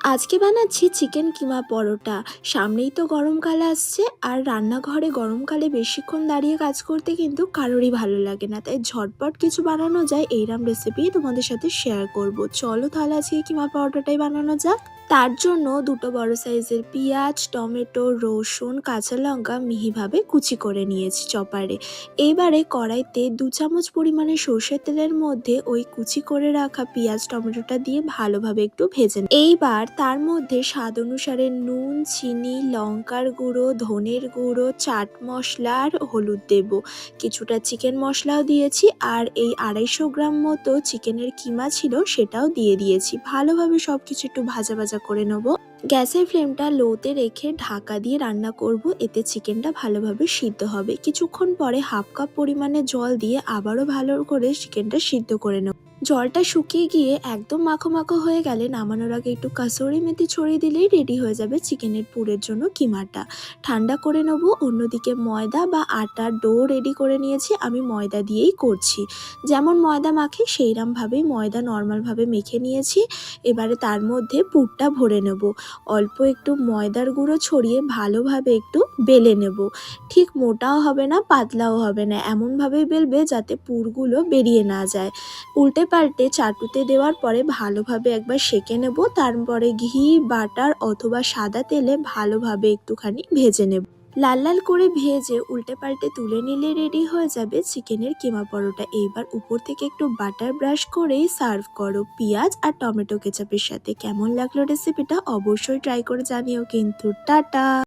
আজকে বানাচ্ছি চিকেন কিমা পরোটা। সামনেই তো গরমকাল আসছে, আর রান্নাঘরে গরমকালে বেশিক্ষণ দাঁড়িয়ে কাজ করতে কিন্তু কারোরই ভালো লাগে না। তাই ঝটপট কিছু বানানো যায় এইরকম রেসিপি তোমাদের সাথে শেয়ার করব। চলো তাহলে আজকে কিমা পরোটাটাই বানানো যাক। তার জন্য দুটো বড় সাইজের পেঁয়াজ, টমেটো, রসুন, কাঁচা লঙ্কা মিহিভাবে কুচি করে নিয়েছি চপারে। এইবারে কড়াইতে 2 চামচ পরিমাণে সর্ষের তেলের মধ্যে ওই কুচি করে রাখা পেঁয়াজ টমেটোটা দিয়ে ভালোভাবে একটু ভেজে এইবার তার মধ্যে স্বাদ অনুসারে নুন, চিনি, লঙ্কার গুঁড়ো, ধনের গুঁড়ো, চাট মশলা আর হলুদ দেব। কিছুটা চিকেন মশলাও দিয়েছি, আর এই 250 গ্রাম মতো চিকেনের কিমা ছিল সেটাও দিয়ে দিয়েছি। ভালোভাবে সবকিছু একটু ভাজা ভাজা করে নেব। গ্যাসের ফ্লেমটা লোতে রেখে ঢাকা দিয়ে রান্না করব, এতে চিকেনটা ভালোভাবে সিদ্ধ হবে। কিছুক্ষণ পরে হাফ কাপ পরিমাণে জল দিয়ে আবারও ভালো করে চিকেনটা সিদ্ধ করে নেব। জলটা শুকিয়ে গিয়ে একদম মাখো মাখো হয়ে গেলে নামানোর আগে একটু কাসুরি মেথি ছড়িয়ে দিলেই রেডি হয়ে যাবে চিকেনের পুরের জন্য কিমাটা। ঠান্ডা করে নেব। অন্যদিকে ময়দা বা আটার ডো রেডি করে নিয়েছি। আমি ময়দা দিয়েই করছি। যেমন ময়দা মাখি সেইরকমভাবেই ময়দা নর্মালভাবে মেখে নিয়েছি। এবারে তার মধ্যে পুরটা ভরে নেব। অল্প একটু ময়দার গুঁড়ো ছড়িয়ে ভালোভাবে একটু বেলে নেব। ঠিক মোটাও হবে না, পাতলাও হবে না, এমনভাবেই বেলবে যাতে পুরগুলো বেরিয়ে না যায়। উল্টে পাল্টে চাটুতে দেওয়ার পরে ভালোভাবে একবার সেঁকে নেব। তারপরে ঘি, বাটার অথবা সাদা তেলে ভালোভাবে একটুখানি ভেজে নেব। লাল লাল করে ভেজে উল্টে পাল্টে তুলে নিলে রেডি হয়ে যাবে চিকেনের কিমা পরোটা। এইবার উপর থেকে একটু বাটার ব্রাশ করেই সার্ভ করো পেঁয়াজ আর টমেটো কেচাপের সাথে। কেমন লাগলো রেসিপিটা অবশ্যই ট্রাই করে জানিও কিন্তু। টাটা।